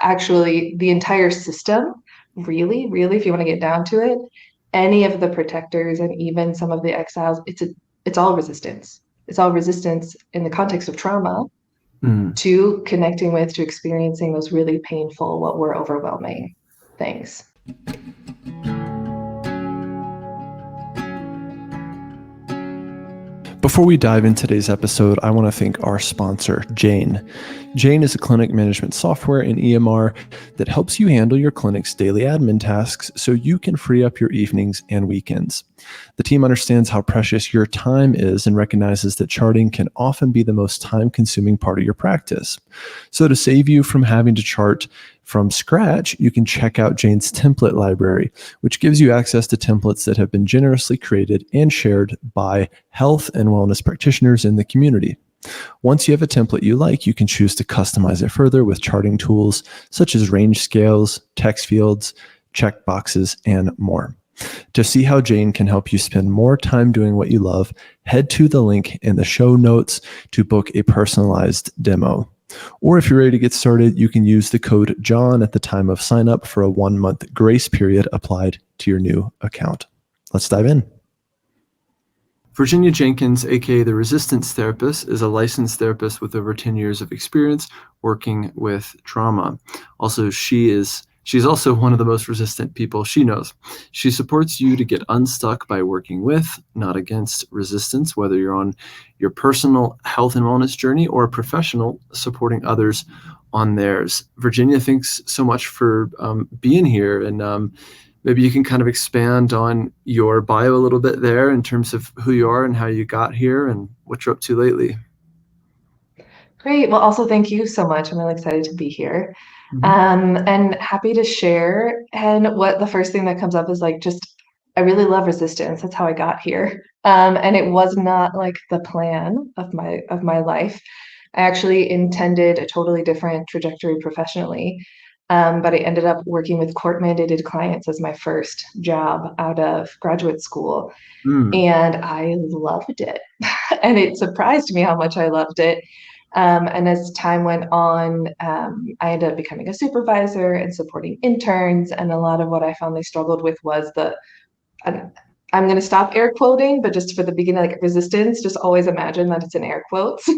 actually the entire system, really, if you want to get down to it, any of the protectors and even some of the exiles, it's all resistance. It's all resistance in the context of trauma Mm. to connecting with, to experiencing those really painful, what were overwhelming things. Before we dive into today's episode, I want to thank our sponsor, Jane. Jane is a clinic management software and EMR that helps you handle your clinic's daily admin tasks so you can free up your evenings and weekends. The team understands how precious your time is and recognizes that charting can often be the most time-consuming part of your practice. So to save you from having to chart from scratch, you can check out Jane's template library, which gives you access to templates that have been generously created and shared by health and wellness practitioners in the community. Once you have a template you like, you can choose to customize it further with charting tools such as range scales, text fields, check boxes, and more. To see how Jane can help you spend more time doing what you love, head to the link in the show notes to book a personalized demo. Or if you're ready to get started, you can use the code JOHN at the time of sign up for a 1-month grace period applied to your new account. Let's dive in. Virginia Jenkins, aka the Resistance Therapist, is a licensed therapist with over 10 years of experience working with trauma. Also, she's also one of the most resistant people she knows. She supports you to get unstuck by working with, not against, resistance, whether you're on your personal health and wellness journey or a professional supporting others on theirs. Virginia, thanks so much for being here. And maybe you can kind of expand on your bio a little bit there in terms of who you are and how you got here and what you're up to lately. Great. Well, also thank you so much. I'm really excited to be here. And happy to share. And what the first thing that comes up is like, just, I really love resistance. That's how I got here. And it was not like the plan of my life. I actually intended a totally different trajectory professionally. But I ended up working with court-mandated clients as my first job out of graduate school. Mm. And I loved it. And it surprised me how much I loved it. And as time went on, I ended up becoming a supervisor and supporting interns. And a lot of what I found they struggled with was I'm, I'm going to stop air quoting, but just for the beginning, like resistance, just always imagine that it's in air quotes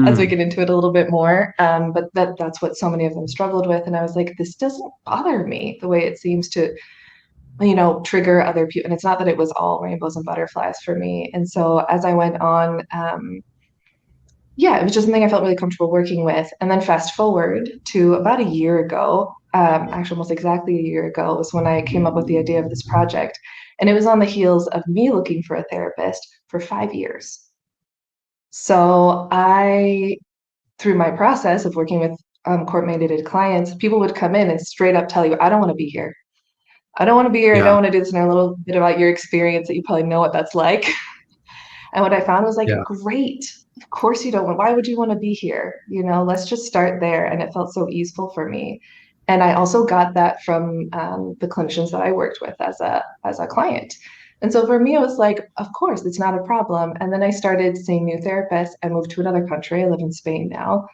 as we Mm. get into it a little bit more. But that's what so many of them struggled with. And I was like, this doesn't bother me the way it seems to, trigger other people. And it's not that it was all rainbows and butterflies for me. And so as I went on, yeah, it was just something I felt really comfortable working with. And then fast forward to about a year ago, actually almost exactly a year ago, was when I came up with the idea of this project. And it was on the heels of me looking for a therapist for 5 years. So through my process of working with court-mandated clients, people would come in and straight up tell you, I don't want to be here. I don't want to be here. I don't Yeah. want to do this. And a little bit about your experience that you probably know what that's like. And what I found was like, Yeah. great. Of course you don't want, why would you want to be here? Let's just start there. And it felt so easeful for me. And I also got that from the clinicians that I worked with as a client. And so for me, it was like, of course, it's not a problem. And then I started seeing new therapists. I moved to another country. I live in Spain now.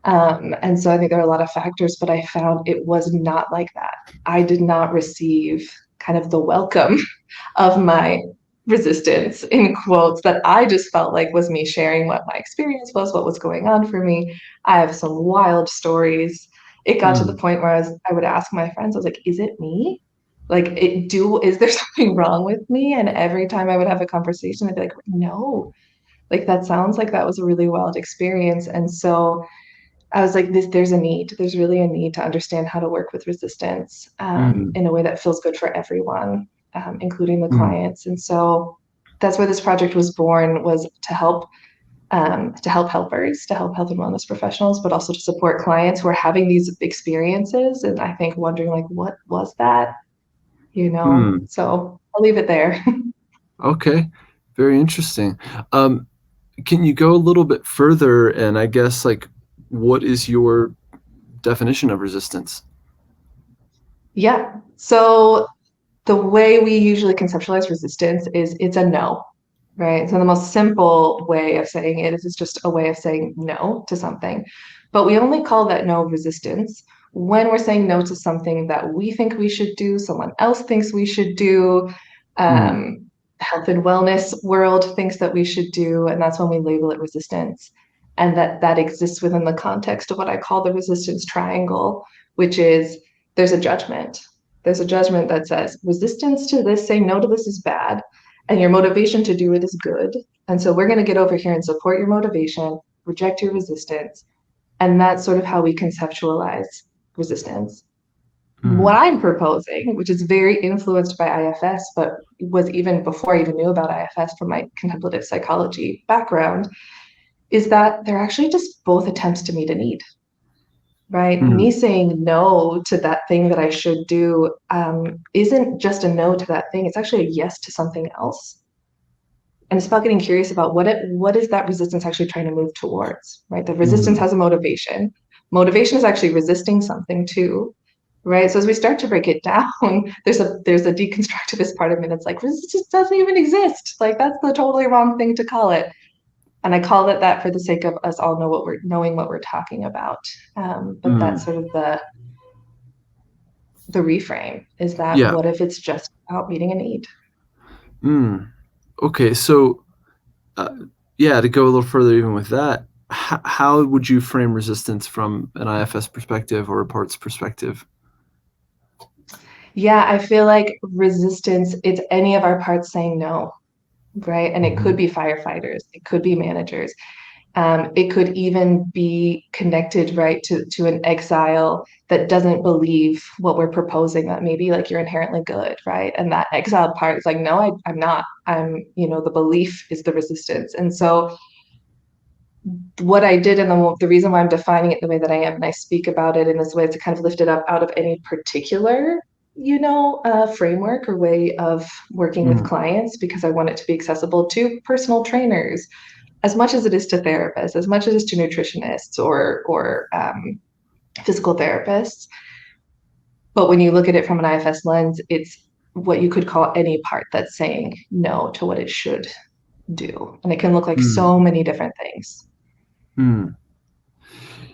And so I think there are a lot of factors, but I found it was not like that. I did not receive kind of the welcome of my resistance in quotes that I just felt like was me sharing what my experience was, what was going on for me. I have some wild stories. It got to the Mm. point where I would ask my friends, I was like, is it me? Like is there something wrong with me? And every time I would have a conversation, I'd be like, no, like that sounds like that was a really wild experience. And so I was like, there's really a need to understand how to work with resistance Mm. in a way that feels good for everyone, including the Mm. clients. And so that's where this project was born, was to help helpers, to help health and wellness professionals, but also to support clients who are having these experiences. And I think wondering like, what was that? Mm. So I'll leave it there. Okay. Very interesting. Um, can you go a little bit further and I guess like what is your definition of resistance? Yeah. So the way we usually conceptualize resistance is it's a no, right? So the most simple way of saying it is it's just a way of saying no to something. But we only call that no resistance when we're saying no to something that we think we should do, someone else thinks we should do, Mm. health and wellness world thinks that we should do, and that's when we label it resistance. And that exists within the context of what I call the resistance triangle, which is there's a judgment. There's a judgment that says resistance to this, saying no to this is bad, and your motivation to do it is good. And so we're going to get over here and support your motivation, reject your resistance. And that's sort of how we conceptualize resistance. What Mm. I'm proposing, which is very influenced by IFS, but was even before I even knew about IFS from my contemplative psychology background, is that they're actually just both attempts to meet a need, right? Me Mm. saying no to that thing that I should do isn't just a no to that thing, it's actually a yes to something else. And it's about getting curious about what is that resistance actually trying to move towards, right? The resistance Mm. has a motivation. Motivation is actually resisting something too, right? So as we start to break it down, there's a deconstructivist part of me that's like resistance doesn't even exist. Like that's the totally wrong thing to call it. And I call it that for the sake of us all knowing what we're talking about. But that's Mm. sort of the reframe is that Yeah. what if it's just about meeting a need? Mm. Okay. So, uh, yeah, to go a little further even with that, how would you frame resistance from an IFS perspective or a parts perspective? Yeah, I feel like resistance, it's any of our parts saying no, right? And it could Mhm. be firefighters, it could be managers, it could even be connected, right, to an exile that doesn't believe what we're proposing, that maybe like you're inherently good, right? And that exiled part is like, no, I'm not. The belief is the resistance. And so what I did and the reason why I'm defining it the way that I am, and I speak about it in this way, is to kind of lift it up out of any particular, framework or way of working with Mm. clients, because I want it to be accessible to personal trainers as much as it is to therapists, as much as it is to nutritionists or physical therapists. But when you look at it from an IFS lens, it's what you could call any part that's saying no to what it should do, and it can look like Mm. so many different things. Mm.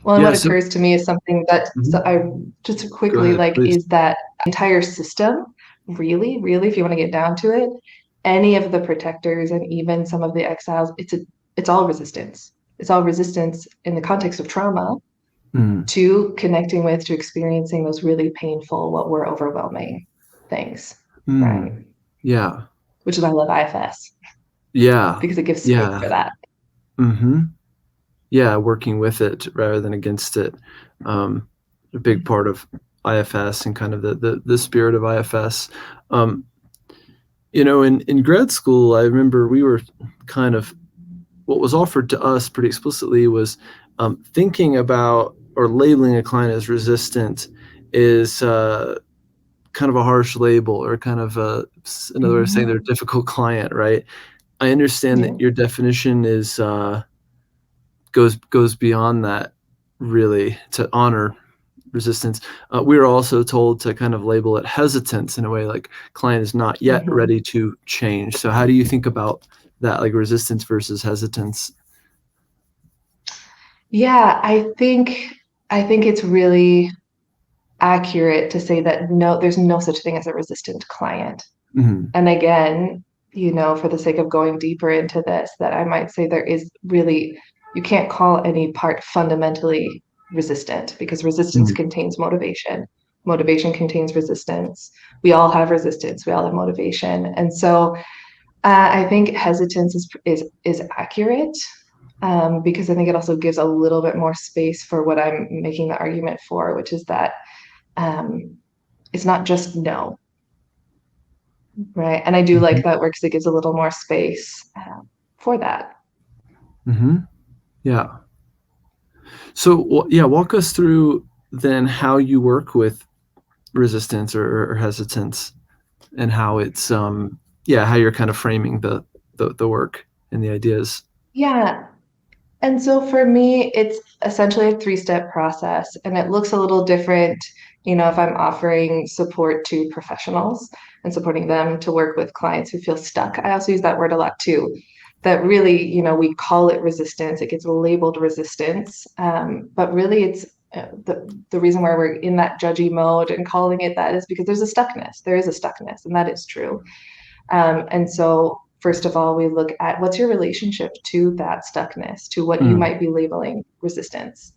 Well, and Yeah. what So, occurs to me is something that so mhm. I just Go quickly ahead, like please. is that entire system really, really, if you want to get down to it, any of the protectors and even some of the exiles, it's all resistance. It's all resistance in the context of trauma Mm. to connecting with, to experiencing those really painful, what were overwhelming things, right? Mm. Yeah. Which is why I love IFS Yeah. because it gives space for Yeah. that. Hmm. Yeah. Working with it rather than against it. Um, a big part of IFS and kind of the spirit of IFS. Um, in grad school, I remember we were kind of what was offered to us pretty explicitly was thinking about or labeling a client as resistant is kind of a harsh label or kind of another way of saying they're a Mm-hmm. difficult client, right? I understand Yeah. that your definition is goes beyond that, really, to honor resistance. We were also told to kind of label it hesitance in a way, like client is not yet Mm-hmm. ready to change. So how do you think about that, like resistance versus hesitance? Yeah, I think it's really accurate to say that no, there's no such thing as a resistant client. Mhm. And again, for the sake of going deeper into this, that I might say there is really, you can't call any part fundamentally resistant because resistance Mhm. contains motivation. Motivation contains resistance. We all have resistance. We all have motivation. And so I think hesitance is accurate because I think it also gives a little bit more space for what I'm making the argument for, which is that um, it's not just no, right? And I do like Mhm. that work because it gives a little more space for that. Mhm. Yeah. So, yeah, walk us through then how you work with resistance or hesitance and how it's yeah, how you're kind of framing the work and the ideas. Yeah. And so for me, it's essentially a three-step process, and it looks a little different, if I'm offering support to professionals and supporting them to work with clients who feel stuck. I also use that word a lot too. That really, we call it resistance. It gets labeled resistance, but really, the reason why we're in that judgy mode and calling it that is because there's a stuckness. There is a stuckness, and that is true. And so, first of all, we look at what's your relationship to that stuckness, to what you might be labeling resistance.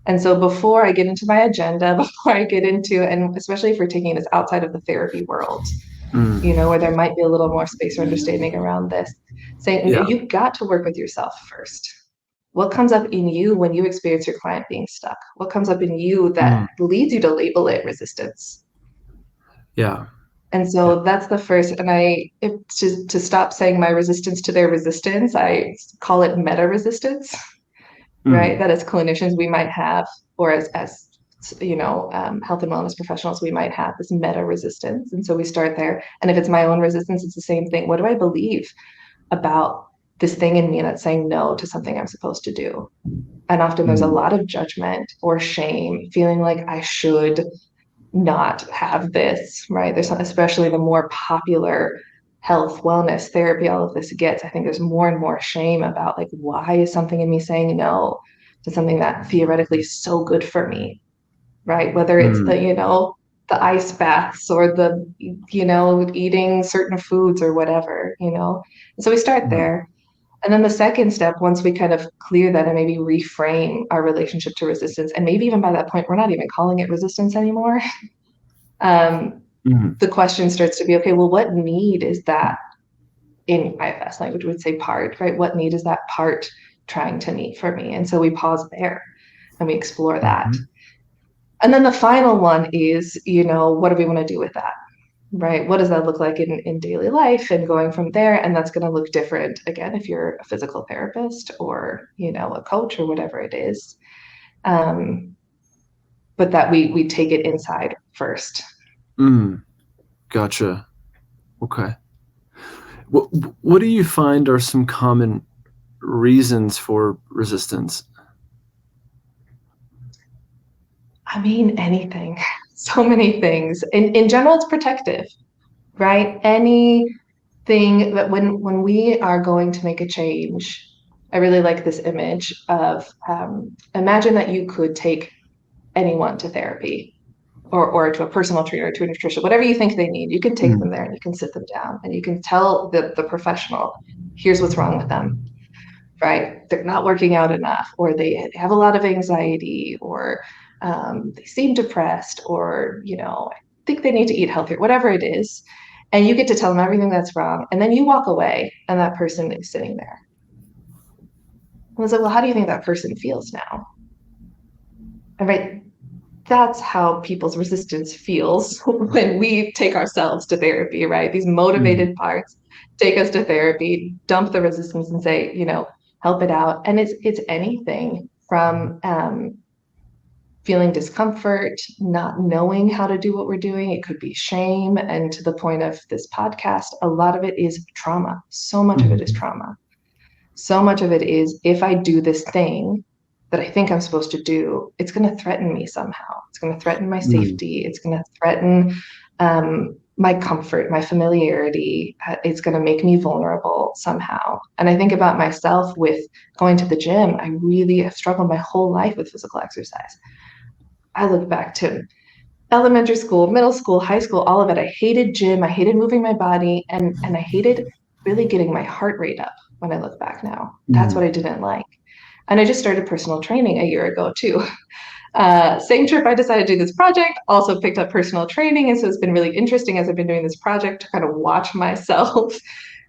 And so, before I get into my agenda, before I get into, and especially if we're taking this outside of the therapy world, where there might be a little more space or understanding around this, saying Yeah. you've got to work with yourself first. What comes up in you when you experience your client being stuck? What comes up in you that leads you to label it resistance? Yeah. And so that's the first, and to stop saying my resistance to their resistance, I call it meta resistance, right? That as clinicians we might have, or as health and wellness professionals, we might have this meta resistance. And so we start there. And if it's my own resistance, it's the same thing. What do I believe about this thing in me that's saying no to something I'm supposed to do? And often there's a lot of judgment or shame, feeling like I should not have this, right? There's especially the more popular health, wellness, therapy, all of this gets, I think there's more and more shame about like, why is something in me saying no to something that theoretically is so good for me, right? Whether it's the ice baths or the, eating certain foods or whatever, And so we start there. And then the second step, once we kind of clear that and maybe reframe our relationship to resistance, and maybe even by that point, we're not even calling it resistance anymore. The question starts to be, okay, well, what need is that in IFS language would say part, right? What need is that part trying to meet for me? And so we pause there and we explore that. And then the final one is, what do we want to do with that? Right? What does that look like in daily life and going from there? And that's going to look different again if you're a physical therapist or, a coach or whatever it is. But that we take it inside first. Gotcha. Okay. What do you find are some common reasons for resistance? I mean, anything. So many things. In general, it's protective, right? Anything that when we are going to make a change, I really like this image of imagine that you could take anyone to therapy or to a personal trainer, to a nutrition, whatever you think they need, you can take them there and you can sit them down and you can tell the professional, here's what's wrong with them, right? They're not working out enough, or they have a lot of anxiety, or they seem depressed, or, I think they need to eat healthier, whatever it is. And you get to tell them everything that's wrong. And then you walk away and that person is sitting there. I was like, well, how do you think that person feels now? And right, that's how people's resistance feels when we take ourselves to therapy, right? These motivated parts take us to therapy, dump the resistance and say, help it out. And it's anything from feeling discomfort, not knowing how to do what we're doing. It could be shame. And to the point of this podcast, a lot of it is trauma. So much of it is trauma. So much of it is, if I do this thing that I think I'm supposed to do, it's going to threaten me somehow. It's going to threaten my safety. It's going to threaten my comfort, my familiarity. It's going to make me vulnerable somehow. And I think about myself with going to the gym. I really have struggled my whole life with physical exercise. I look back to elementary school, middle school, high school, all of it. I hated gym. I hated moving my body. And I hated really getting my heart rate up when I look back now. That's what I didn't like. And I just started personal training a year ago too. Same trip I decided to do this project, also picked up personal training. And so it's been really interesting as I've been doing this project to kind of watch myself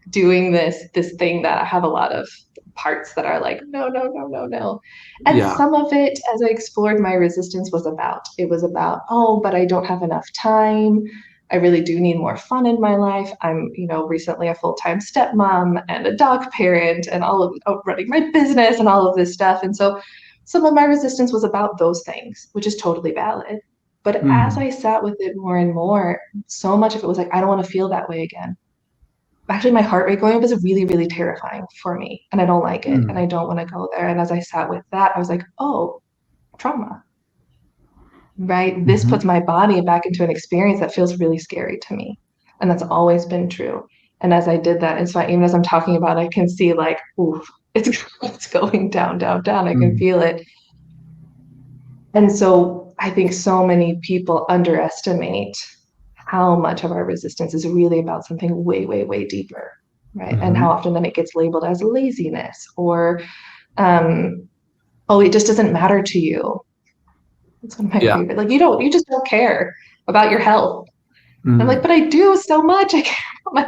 doing this thing that I have a lot of parts that are like, no, no, no, no, no. And some of it, as I explored my resistance, it was about, oh, but I don't have enough time. I really do need more fun in my life. I'm, recently a full-time stepmom and a dog parent and all of running my business and all of this stuff. And so some of my resistance was about those things, which is totally valid. But as I sat with it more and more, so much of it was like, I don't want to feel that way again. Actually, my heart rate going up is really, really terrifying for me. And I don't like it. And I don't want to go there. And as I sat with that, I was like, oh, trauma. Right? This puts my body back into an experience that feels really scary to me. And that's always been true. And as I did that, and so even as I'm talking about it, I can see like, ooh, it's going down, down, down. I can feel it. And so I think so many people underestimate how much of our resistance is really about something way, way, way deeper, right? And how Mm-hmm. often then it gets labeled as laziness or, um, oh, it just doesn't matter to you. It's one of my Yeah. favorite. Like, you just don't care about your health. I'm like, Mm-hmm. but I do so much. I care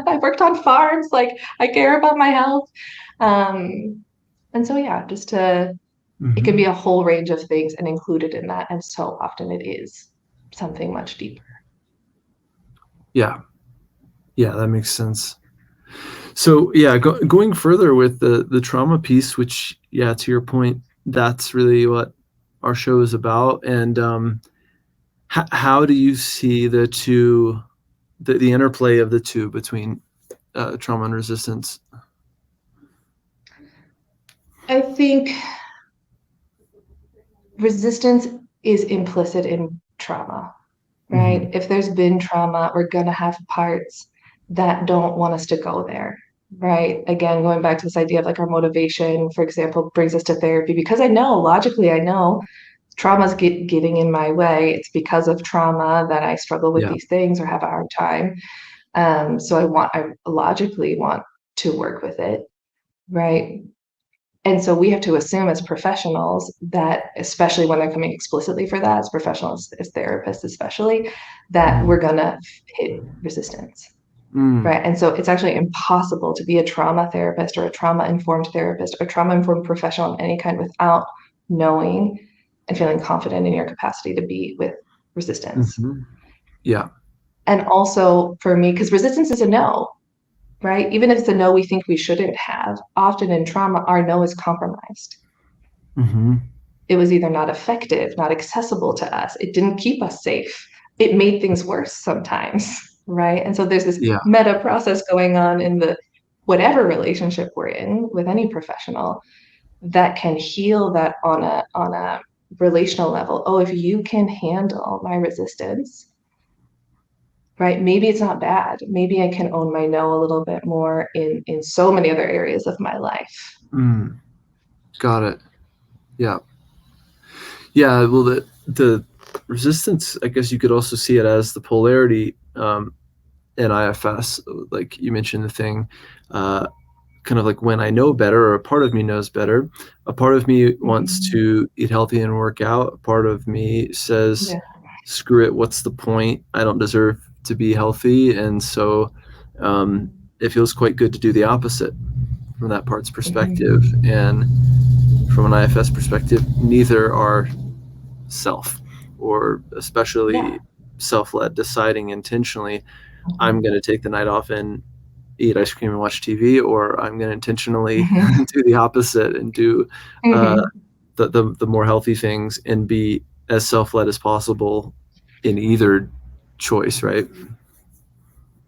I worked on farms. Like, I care about my health. And so, yeah, it can Mm-hmm. be a whole range of things and included in that. And so often it is something much deeper. Yeah. Yeah, that makes sense. So yeah, going further with the trauma piece, which yeah, to your point, that's really what our show is about. And how do you see the interplay of the two between trauma and resistance? I think resistance is implicit in trauma, right? Mm-hmm. If there's been trauma, we're going to have parts that don't want us to go there, right? Again, going back to this idea of like our motivation, for example, brings us to therapy because logically, I know trauma's getting in my way. It's because of trauma that I struggle with Yeah. these things or have a hard time. So I logically want to work with it, right? And so we have to assume as professionals that, especially when they're coming explicitly for that, as professionals, as therapists, especially, that Mm-hmm. we're going to hit resistance. Mm. Right. And so it's actually impossible to be a trauma therapist or a trauma informed therapist or trauma informed professional of any kind without knowing and feeling confident in your capacity to be with resistance. Mm-hmm. Yeah. And also for me, because resistance is a no, right? Even if it's a no we think we shouldn't have, often in trauma, our no is compromised. Mm-hmm. It was either not effective, not accessible to us. It didn't keep us safe. It made things worse sometimes, right? And so there's this Yeah. meta process going on in the whatever relationship we're in with any professional that can heal that on a relational level. Oh, if you can handle my resistance, right? Maybe it's not bad. Maybe I can own my no a little bit more in so many other areas of my life. Mm. Got it. Yeah. Yeah. Well, the resistance, I guess you could also see it as the polarity in IFS. Like you mentioned, the thing. Kind of like when I know better, or a part of me knows better, a part of me wants Mhm. to eat healthy and work out. A part of me says, Yeah. screw it, what's the point? I don't deserve to be healthy. And so it feels quite good to do the opposite from that part's perspective. Mhm. And from an IFS perspective, neither are self, or Yeah. especially self led, deciding intentionally, I'm Mhm. going to take the night off and eat ice cream and watch TV, or I'm going to intentionally Mhm. do the opposite and do uh, Mhm. the more healthy things and be as self-led as possible in either choice, right?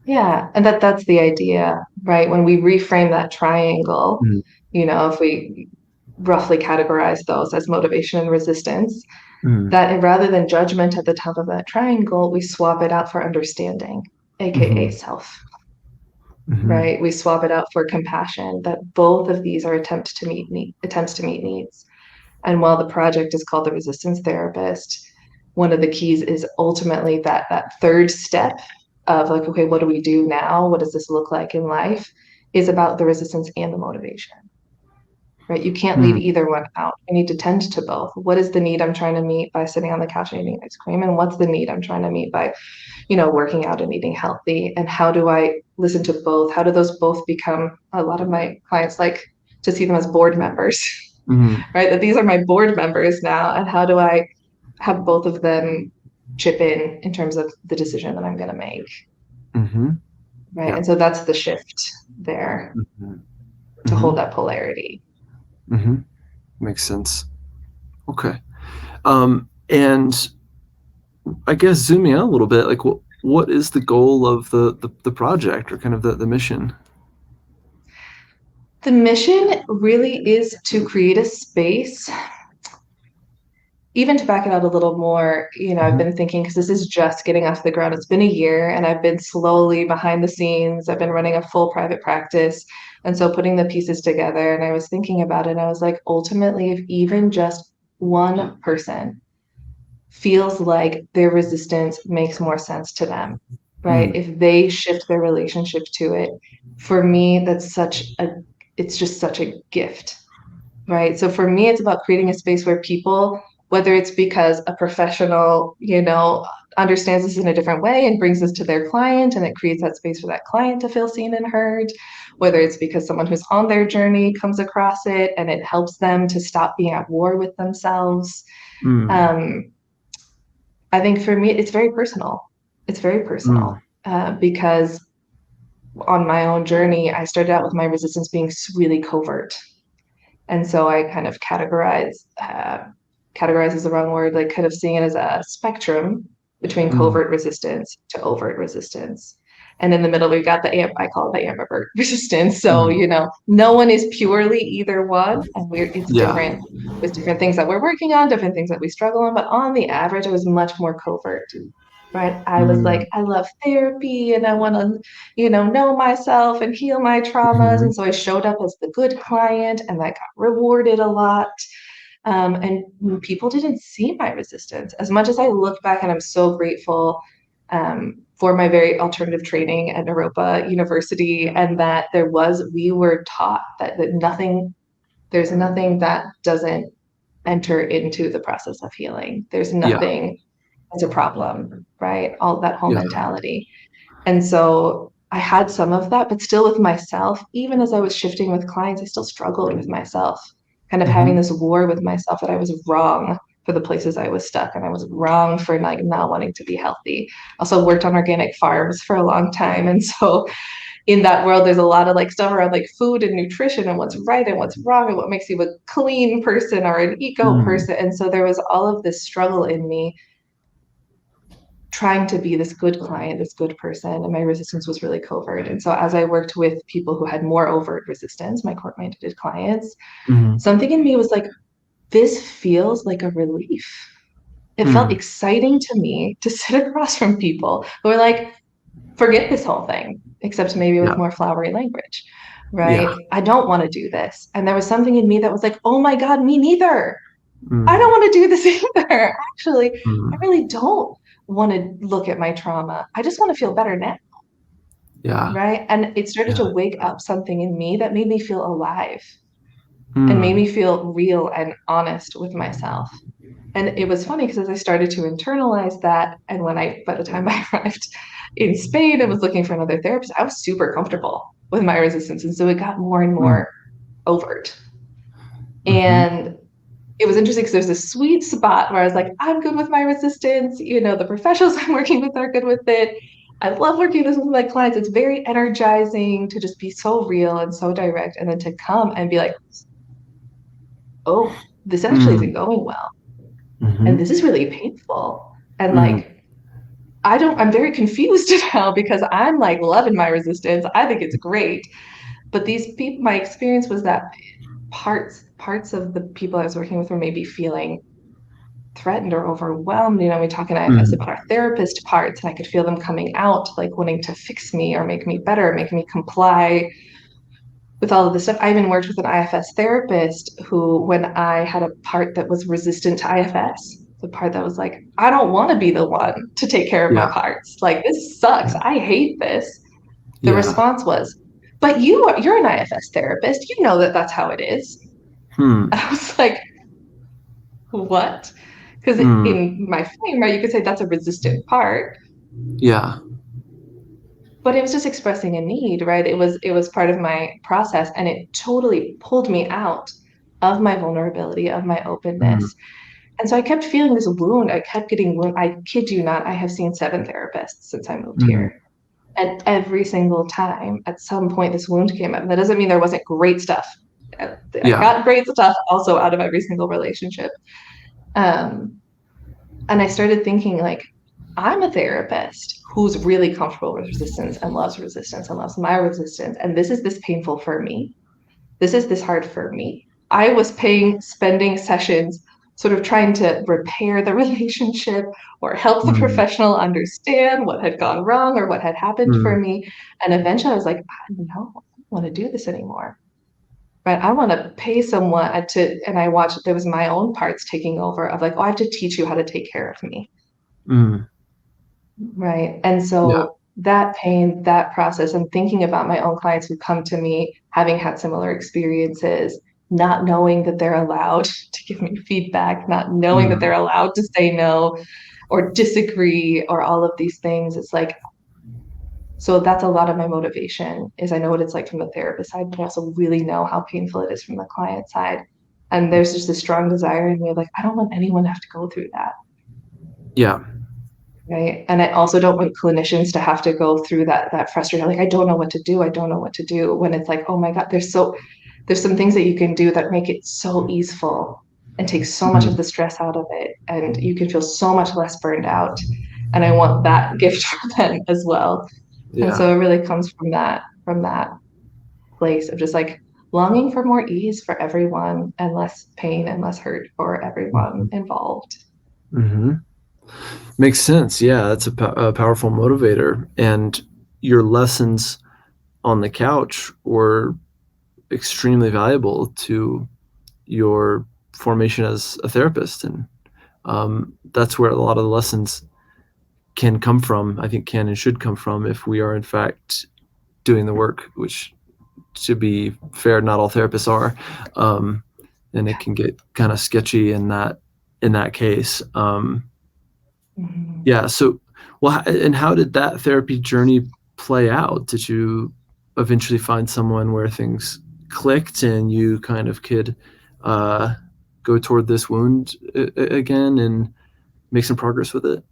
Yeah, and that's the idea, right? When we reframe that triangle, Mm, if we roughly categorize those as motivation and resistance, mm, that rather than judgment at the top of that triangle, we swap it out for understanding, aka mm-hmm, self, mm-hmm, right? We swap it out for compassion, that both of these are attempts to meet needs. And while the project is called the resistance therapist, one of the keys is ultimately that third step of like, okay, what do we do now? What does this look like in life? Is about the resistance and the motivation, right? You can't leave mm, either one out. You need to tend to both. What is the need I'm trying to meet by sitting on the couch and eating ice cream? And what's the need I'm trying to meet by, working out and eating healthy? And how do I listen to both? How do those both become, a lot of my clients like to see them as board members, mm, right? That these are my board members now. And how do I have both of them chip in terms of the decision that I'm going to make, mm-hmm. right? Yeah. And so that's the shift there Mm-hmm. to Mm-hmm. hold that polarity. Mm-hmm. Makes sense. Okay. And I guess zooming out a little bit, like what is the goal of the project, or kind of the mission? The mission really is to create a space, even to back it out a little more. I've Mm-hmm. been thinking, because this is just getting off the ground. It's been a year and I've been slowly behind the scenes. I've been running a full private practice. And so putting the pieces together, and I was thinking about it, and I was like, ultimately, if even just one person feels like their resistance makes more sense to them, right? Mm. If they shift their relationship to it, for me, it's just such a gift, right? So for me, it's about creating a space where people, whether it's because a professional, understands this in a different way and brings this to their client and it creates that space for that client to feel seen and heard, whether it's because someone who's on their journey comes across it and it helps them to stop being at war with themselves. Mm. Um, I think for me, it's very personal. It's very Mm. personal because on my own journey, I started out with my resistance being really covert. And so I kind of categorize is the wrong word, like kind of seeing it as a spectrum between Mm. covert resistance to overt resistance. And in the middle, we've got I call it the ambivert resistance. So, Mm. no one is purely either one. And it's Yeah. different. There's different things that we're working on, different things that we struggle on. But on the average, it was much more covert, right? I was Mm. like, I love therapy and I want to, know myself and heal my traumas. Mhm. And so I showed up as the good client and I got rewarded a lot. And people didn't see my resistance. As much as I look back and I'm so grateful for my very alternative training at Europa University, and that we were taught there's nothing that doesn't enter into the process of healing. There's Yeah. nothing that's a problem, right? All that whole Yeah. mentality. And so I had some of that, but still with myself, even as I was shifting with clients, I still struggled with myself, kind of having Mhm. this war with myself that I was wrong for the places I was stuck and I was wrong for like not wanting to be healthy. Also worked on organic farms for a long time. And so in that world, there's a lot of like stuff around like food and nutrition and what's right and what's wrong and what makes you a clean person or an eco Mm. person. And so there was all of this struggle in me trying to be this good client, this good person, and my resistance was really covert. And so as I worked with people who had more overt resistance, my court-mandated clients, Mhm. something in me was like, this feels like a relief. It felt Mm. exciting to me to sit across from people who are like, forget this whole thing, except maybe Yeah. with more flowery language, Yeah. right? I don't want to do this. And there was something in me that was like, oh my God, me neither. I don't Mm. want to do this either. Actually, I Mm. really don't want to look at my trauma. I just want to feel better now. Yeah. Right. And it started Yeah. to wake up something in me that made me feel alive and made Mm. me feel real and honest with myself. And it was funny because as I started to internalize that, and by the time I arrived in Spain and was looking for another therapist, I was super comfortable with my resistance. And so it got more and Mm. more overt. Mhm. And it was interesting because there's this sweet spot where I was like, I'm good with my resistance. The professionals I'm working with are good with it. I love working this with my clients. It's very energizing to just be so real and so direct, and then to come and be like, oh, this actually Mm. isn't going well. And Mhm. this is really painful. And Mm. like, I'm very confused now because I'm like loving my resistance. I think it's great. But these people, my experience was that parts of the people I was working with were maybe feeling threatened or overwhelmed. We talk in IFS Mm. about our therapist parts, and I could feel them coming out, like wanting to fix me or make me better, make me comply with all of this stuff. I even worked with an IFS therapist who, when I had a part that was resistant to IFS, the part that was like, I don't want to be the one to take care of my Yeah. parts. Like, this sucks. Yeah. I hate this. The Yeah. response was, but you're an IFS therapist. You know that that's how it is. Hmm. I was like, what? Because Mm. in my frame, right, you could say that's a resistant part, Yeah. but it was just expressing a need, right? It was part of my process, and it totally pulled me out of my vulnerability, of my Mm. openness. And so I kept feeling this wound. I kept getting wound. I kid you not, I have seen 7 therapists since I moved Mm. here. And every single time, at some point, this wound came up. And that doesn't mean there wasn't great stuff. I Yeah. got great stuff also out of every single relationship. Um, And I started thinking, like, I'm a therapist who's really comfortable with resistance and loves my resistance. And this is this painful for me. This is this hard for me. I was spending sessions sort of trying to repair the relationship or help the Mm. professional understand what had gone wrong or what had happened for Mm. me. And eventually I was like, I don't know, I don't want to do this anymore. right? I want to pay someone to, and I watched, there was my own parts taking over of like, oh, I have to teach you how to take care of me, Mm. right? And Yeah. so that pain, that process, and thinking about my own clients who come to me having had similar experiences, not knowing that they're allowed to give me feedback, not knowing that Mm. they're allowed to say no or disagree or all of these things. It's like, so that's a lot of my motivation is I know what it's like from the therapist side, but I also really know how painful it is from the client side. And there's just this strong desire in me of like, I don't want anyone to have to go through that. Yeah. Right. And I also don't want clinicians to have to go through that frustration. Like, I don't know what to do. I don't know what to do. When it's like, oh my God, there's some things that you can do that make it so easeful and take so much of Mm. the stress out of it. And you can feel so much less burned out. And I want that gift for them as well. And Yeah. so it really comes from that place of just like longing for more ease for everyone and less pain and less hurt for everyone involved. Mm-hmm. Makes sense. Yeah, that's a powerful motivator. And your lessons on the couch were extremely valuable to your formation as a therapist. And that's where a lot of the lessons can come from, I think can and should come from if we are in fact doing the work, which to be fair, not all therapists are. Um, and it can get kind of sketchy in that case. Mhm. Yeah. So, well, and how did that therapy journey play out? Did you eventually find someone where things clicked and you kind of could uh, go toward this wound again and make some progress with it?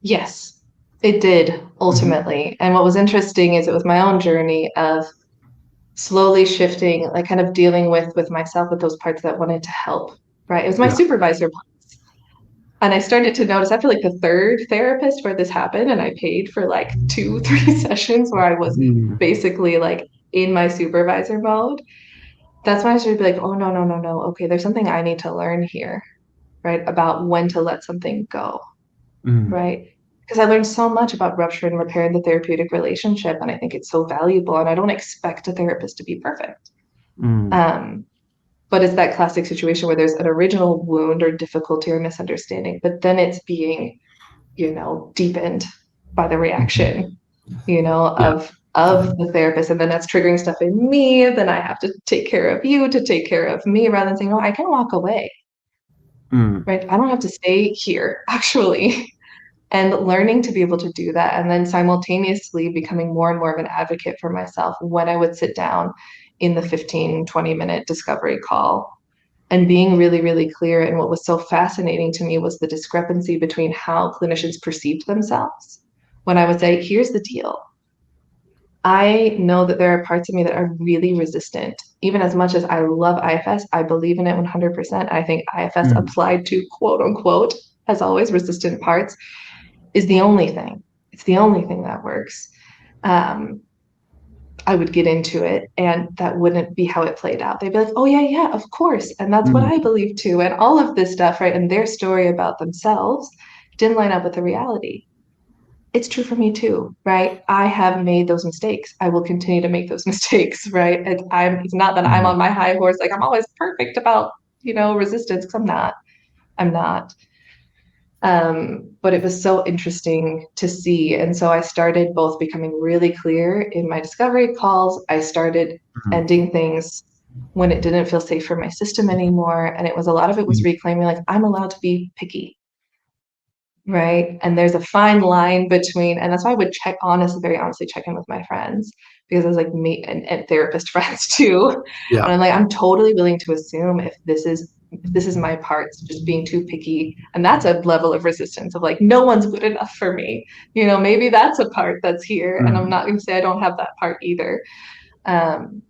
Yes, it did Mm-hmm. ultimately. And what was interesting is it was my own journey of slowly shifting, like kind of dealing with myself with those parts that wanted to help. Right. It was my Yeah. supervisor. And I started to notice after like the third therapist where this happened, and I paid for like two, three sessions where I was Mm. basically like in my supervisor mode. That's when I started to be like, oh, no, no, no, no. Okay, there's something I need to learn here, right? About when to let something go, Mm. right? Because I learned so much about rupture and repair in the therapeutic relationship. And I think it's so valuable. And I don't expect a therapist to be perfect. Mm. Um, but it's that classic situation where there's an original wound or difficulty or misunderstanding, but then it's being deepened by the Mhm. reaction, Yeah. of the therapist. And then that's triggering stuff in me. Then I have to take care of you to take care of me rather than saying, oh, I can walk away, Mm. right? I don't have to stay here, actually. And learning to be able to do that. And then simultaneously becoming more and more of an advocate for myself when I would sit down in the 15, 20-minute discovery call and being really, really clear. And what was so fascinating to me was the discrepancy between how clinicians perceived themselves. When I would say, here's the deal. I know that there are parts of me that are really resistant. Even as much as I love IFS, I believe in it 100%. I think IFS Mm. applied to quote unquote, as always, resistant parts is the only thing. It's the only thing that works. Um, I would get into it and that wouldn't be how it played out. They'd be like, oh, yeah, yeah, of course. And that's what Mm. I believe too. And all of this stuff, right? And their story about themselves didn't line up with the reality. It's true for me too, right? I have made those mistakes. I will continue to make those mistakes, right? It's not that I'm Mm. on my high horse, like I'm always perfect about, resistance, because I'm not. I'm not. But it was so interesting to see. And so I started both becoming really clear in my discovery calls. I started Mm. ending things when it didn't feel safe for my system anymore. And it was a lot of it was Mm. reclaiming, like, I'm allowed to be picky, right? And there's a fine line between, and that's why I would very honestly check in with my friends because I was like me and therapist friends too. Yeah. And I'm like, I'm totally willing to assume if this is my parts just being too picky. And that's a level of resistance of like, no one's good enough for me. Maybe that's a part that's here. And I'm Mm. not going to say I don't have that part either. Um,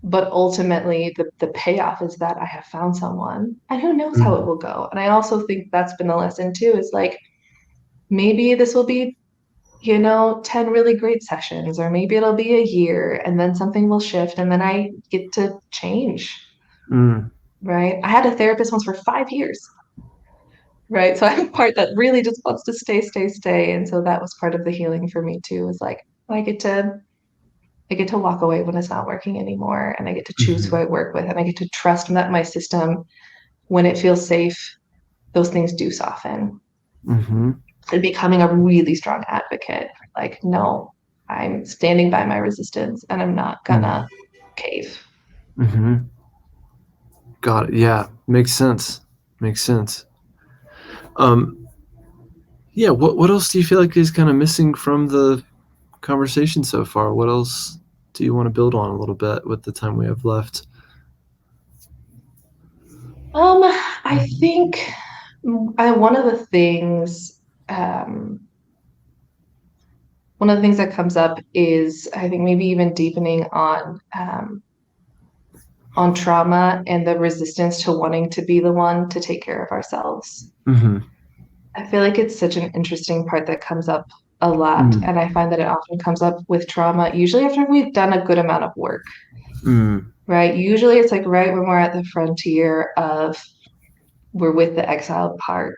but ultimately the payoff is that I have found someone and who knows how it Mm. will go. And I also think that's been the lesson too, is like, maybe this will be 10 really great sessions, or maybe it'll be a year and then something will shift and then I get to change, Mm. right? I had a therapist once for 5 years, right? So I'm a part that really just wants to stay, stay, stay. And so that was part of the healing for me too, is like, I get to I get to walk away when it's not working anymore, and I get to choose who Mm-hmm. I work with, and I get to trust that my system, when it feels safe, those things do soften. Mm-hmm. And becoming a really strong advocate, like, no, I'm standing by my resistance and I'm not gonna cave. Mm-hmm. Got it. Yeah, makes sense. Makes sense. Um, yeah. What else do you feel like is kind of missing from the conversation so far? What else do you want to build on a little bit with the time we have left? I think one of the things, um, one of the things that comes up is I think maybe even deepening on trauma and the resistance to wanting to be the one to take care of ourselves. Mm-hmm. I feel like it's such an interesting part that comes up a lot, Mm-hmm. and I find that it often comes up with trauma, usually after we've done a good amount of work, right? Usually it's like right when we're at the frontier of we're with the exiled part.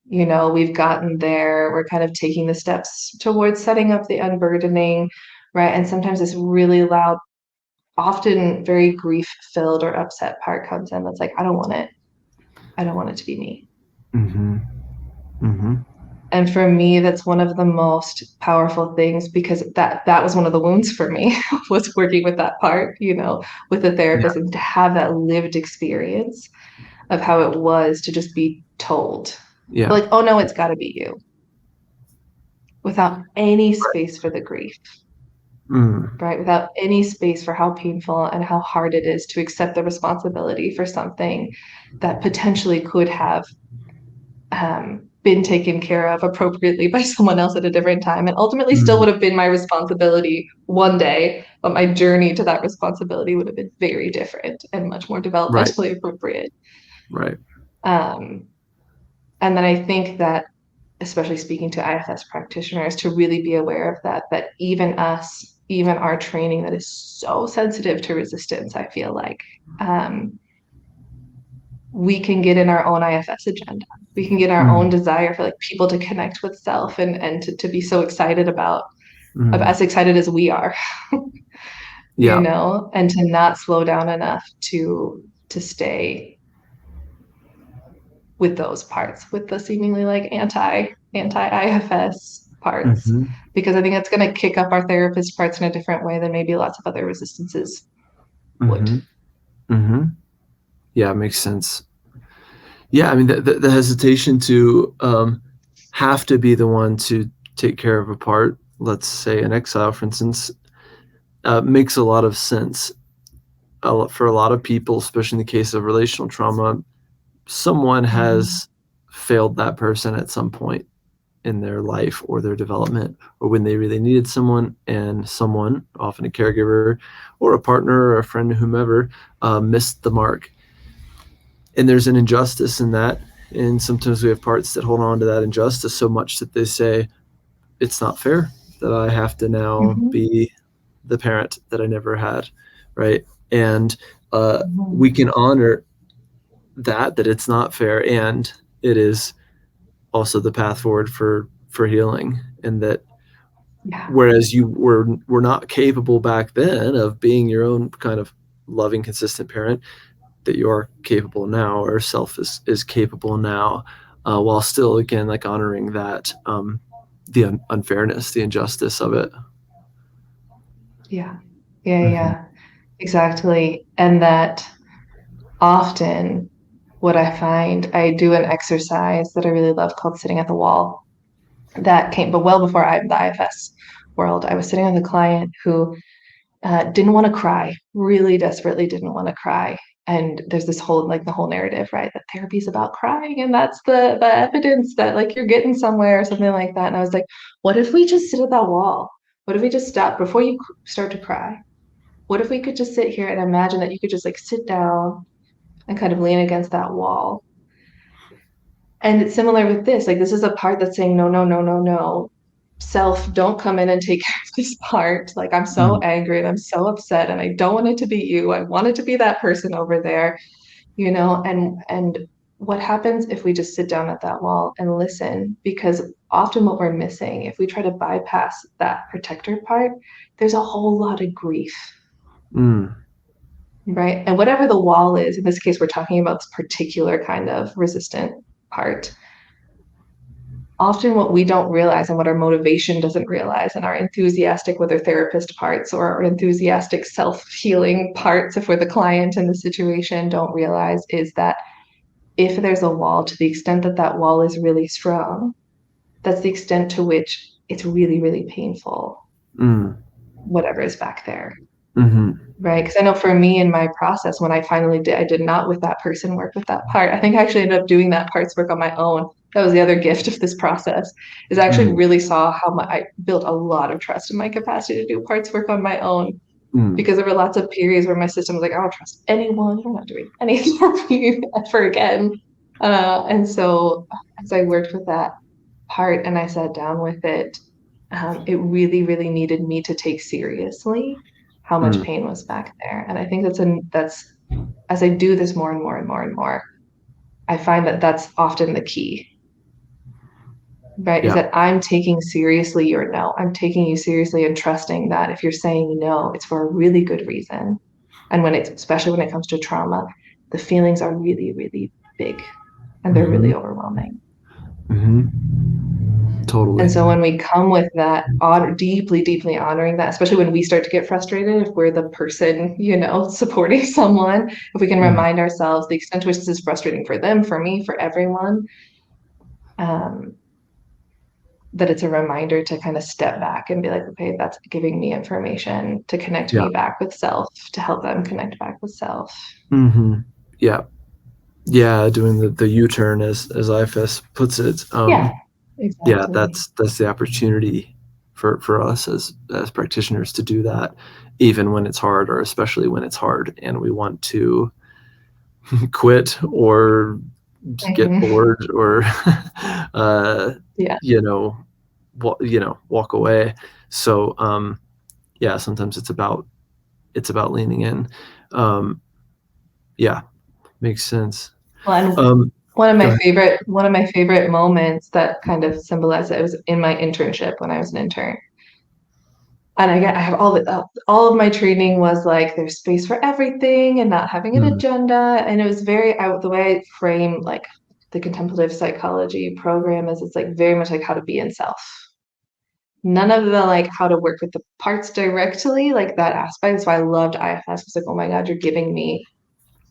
You know, we've gotten there, we're kind of taking the steps towards setting up the unburdening, right? And sometimes this really loud, often very grief filled or upset part comes in that's like, I don't want it. I don't want it to be me. Mm-hmm. Mm-hmm. And for me, that's one of the most powerful things because that was one of the wounds for me was working with that part, you know, with the Yeah. therapist and to have that lived experience of how it was to just be told, Yeah. like, oh no, it's got to be you, without any space for the grief, Mm. right? Without any space for how painful and how hard it is to accept the responsibility for something that potentially could have been taken care of appropriately by someone else at a different time and ultimately still Mm. would have been my responsibility one day, but my journey to that responsibility would have been very different and much more Right. developmentally appropriate. Right. Um, and then I think that, especially speaking to IFS practitioners, to really be aware of that, that even us, even our training that is so sensitive to resistance, I feel like, we can get in our own IFS agenda. We can get our own Mm. desire for like people to connect with self and to be so excited about Mm. as excited as we are, you Yeah. know, and to not slow down enough to stay with those parts, with the seemingly like anti IFS parts, Mm-hmm. because I think it's going to kick up our therapist parts in a different way than maybe lots of other resistances would. Mm-hmm. Mm-hmm. Yeah, makes sense. Yeah, I mean the hesitation to have to be the one to take care of a part, let's say an exile, for instance, makes a lot of sense. For a lot of people, especially in the case of relational trauma, someone Mm-hmm. has failed that person at some point in their life or their development, or when they really needed someone, and someone, often a caregiver or a partner or a friend, whomever, missed the mark. And there's an injustice in that. And sometimes we have parts that hold on to that injustice so much that they say, it's not fair that I have to now Mm-hmm. be the parent that I never had. Right. And Mm-hmm. we can honor that it's not fair. And it is also the path forward for healing. And that Yeah. whereas you were not capable back then of being your own kind of loving, consistent parent, that you are capable now, or self is capable now, while still, again, like honoring that, the unfairness, the injustice of it. Yeah. Yeah. Mm-hmm. Yeah. Exactly. And that often what I find, I do an exercise that I really love called sitting at the wall that came, but well before the IFS world. I was sitting with a client who didn't want to cry, really desperately didn't want to cry. And there's this whole like the whole narrative, right? That therapy is about crying, and that's the evidence that like you're getting somewhere or something like that. And I was like, what if we just sit at that wall? What if we just stop before you start to cry? What if we could just sit here and imagine that you could just like sit down and kind of lean against that wall. And it's similar with this. Like, this is a part that's saying, no, no, no, no, no. Self, don't come in and take care of this part. Like, I'm so Mm-hmm. angry and I'm so upset and I don't want it to be you. I want it to be that person over there, you know? And what happens if we just sit down at that wall and listen? Because often what we're missing, if we try to bypass that protector part, there's a whole lot of grief, Mm. right? And whatever the wall is, in this case, we're talking about this particular kind of resistant part. Often what we don't realize and what our motivation doesn't realize and our enthusiastic, whether therapist parts or our enthusiastic self-healing parts, if we're the client in the situation, don't realize is that if there's a wall, to the extent that that wall is really strong, that's the extent to which it's really, really painful, Mm. whatever is back there. Mm-hmm. Right. Because I know for me in my process, when I finally did, I did not with that person work with that part. I think I actually ended up doing that parts work on my own. That was the other gift of this process, is I actually Mm. really saw how much I built a lot of trust in my capacity to do parts work on my own. Mm. Because there were lots of periods where my system was like, I don't trust anyone. I'm not doing any therapy ever again. And so as I worked with that part and I sat down with it, it really, really needed me to take seriously how much Mm. pain was back there. And I think that's as I do this more and more and more and more, I find that that's often the key, right? Is Yeah. that I'm taking seriously your no. I'm taking you seriously and trusting that if you're saying no, it's for a really good reason. And when it's, especially when it comes to trauma, the feelings are really, really big and they're Mm-hmm. really overwhelming. Mm-hmm. And Totally. so when we come with that, deeply, deeply honoring that, especially when we start to get frustrated, if we're the person, supporting someone, if we can Mm. remind ourselves the extent to which this is frustrating for them, for me, for everyone, um, that it's a reminder to kind of step back and be like, okay, that's giving me information to connect Yeah. me back with self, to help them connect back with self. Mm-hmm. Yeah. Yeah. Doing the U-turn, as IFS puts it. Yeah, Yeah, exactly. that's the opportunity for us as practitioners to do that, even when it's hard, or especially when it's hard and we want to quit or get Mhm. bored or uh, Yeah. you know walk away. So yeah, sometimes it's about leaning in. um, yeah, makes sense. Well, and um, Go ahead. one of my favorite moments that kind of symbolized it was in my internship when I was an intern. And I have all of my training was like there's space for everything and not having an Mm, agenda. And it was very the way I frame like the contemplative psychology program is it's like very much like how to be in self. None of the like how to work with the parts directly, like that aspect. That's why I loved IFS. It's like, oh my God, you're giving me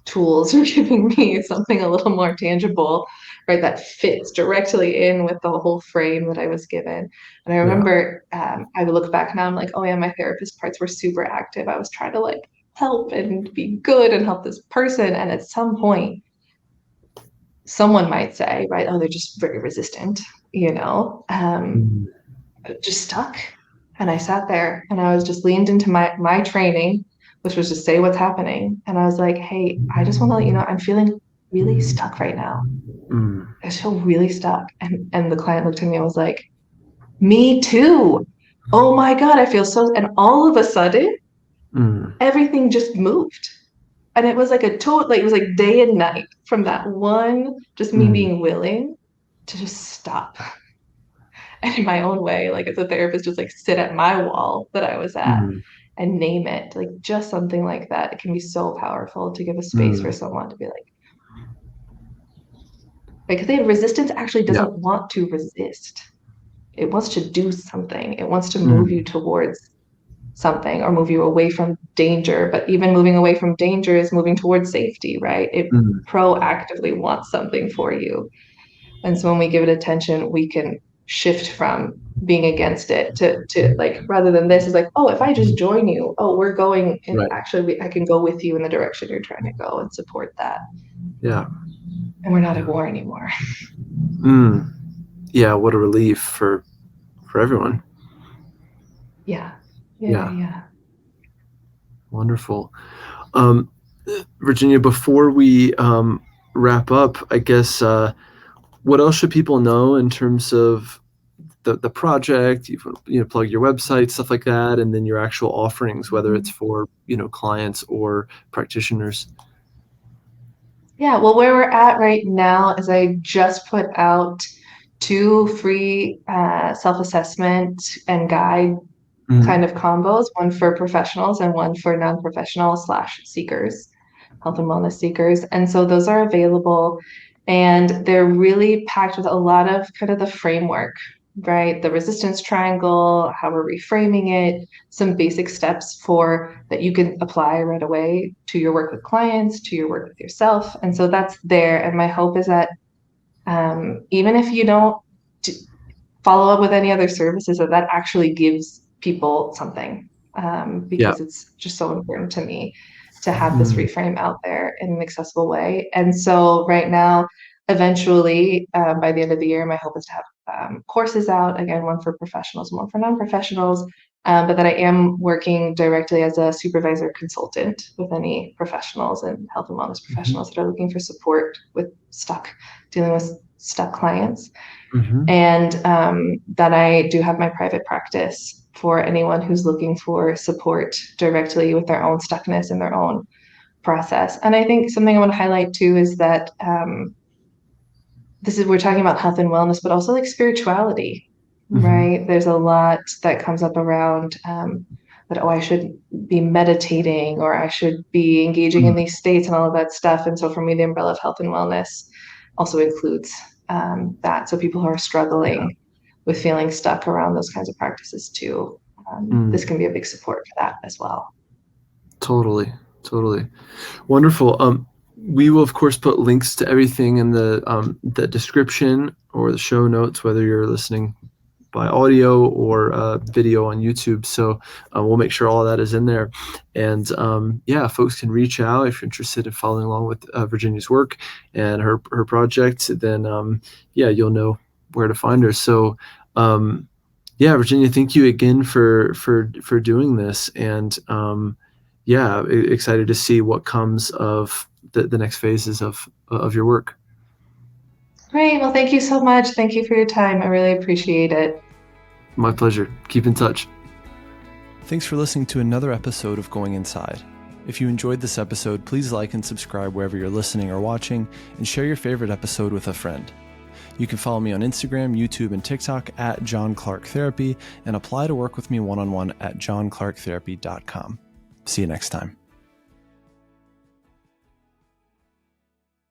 tools, you're giving me something a little more tangible, right? That fits directly in with the whole frame that I was given. And I yeah. remember I look back now, I'm like, oh yeah, my therapist parts were super active. I was trying to like help and be good and help this person. And at some point, someone might say, right, oh, they're just very resistant, Mm, just stuck. And I sat there and I was just leaned into my training, which was just say what's happening. And I was like, hey, I just want to let you know I'm feeling really stuck right now. mm, I just feel really stuck. And the client looked at me and was like, me too. Oh my God, I feel so, and all of a sudden, mm, everything just moved. And it was like a total, like it was like day and night from that one, just me mm, being willing to just stop. And in my own way, like as a therapist, just like sit at my wall that I was at mm, and name it, like just something like that. It can be so powerful to give a space for mm. someone to be like, because the resistance actually Yeah. doesn't want to resist. It wants to do something. It wants to move Mm, you towards something or move you away from danger. But even moving away from danger is moving towards safety, right? It mm. proactively wants something for you. And so when we give it attention, we can shift from being against it to like rather than this is like, oh, if I just join you, oh, we're going and Right. actually I can go with you in the direction you're trying to go and support that. Yeah. And we're not at Yeah. war anymore. Mm. Yeah. What a relief for everyone. Yeah. Yeah. Yeah. Yeah. Yeah. Wonderful. Um, Virginia, before we wrap up, I guess what else should people know in terms of the project? Plug your website, stuff like that, and then your actual offerings, whether it's Mhm. for clients or practitioners. Yeah, well, where we're at right now is I just put out two free self-assessment and guide kind Mhm. of combos, one for professionals and one for non-professional slash seekers, health and wellness seekers. And so those are available and they're really packed with a lot of kind of the framework, right? The resistance triangle, how we're reframing it, some basic steps for that you can apply right away to your work with clients, to your work with yourself. And so that's there. And my hope is that even if you don't follow up with any other services, that actually gives people something, Yeah. because it's just so important to me to have this Mm. reframe out there in an accessible way. And so right now, eventually, by the end of the year, my hope is to have courses out, again, one for professionals and one for non-professionals, but that I am working directly as a supervisor consultant with any professionals and health and wellness Mhm. professionals that are looking for support with dealing with stuck clients. Mhm. And that I do have my private practice for anyone who's looking for support directly with their own stuckness and their own process. And I think something I want to highlight too is that we're talking about health and wellness, but also like spirituality, Mhm. right? There's a lot that comes up around that, oh, I should be meditating or I should be engaging in Mm. these states and all of that stuff. And so for me, the umbrella of health and wellness also includes that. So people who are Yeah. struggling with feeling stuck around those kinds of practices too, this Mm. can be a big support for that as well. Totally. Totally. Wonderful. We will of course put links to everything in the description or the show notes, whether you're listening by audio or video on YouTube. So we'll make sure all of that is in there. And yeah, folks can reach out if you're interested in following along with Virginia's work and her project. Then yeah, you'll know where to find her. So yeah, Virginia, thank you again for doing this. And yeah, excited to see what comes of the next phases of your work. Great. Well, thank you so much. Thank you for your time. I really appreciate it. My pleasure. Keep in touch. Thanks for listening to another episode of Going Inside. If you enjoyed this episode, please like and subscribe wherever you're listening or watching, and share your favorite episode with a friend. You can follow me on Instagram, YouTube, and TikTok at John Clark Therapy, and apply to work with me one-on-one at johnclarktherapy.com. See you next time.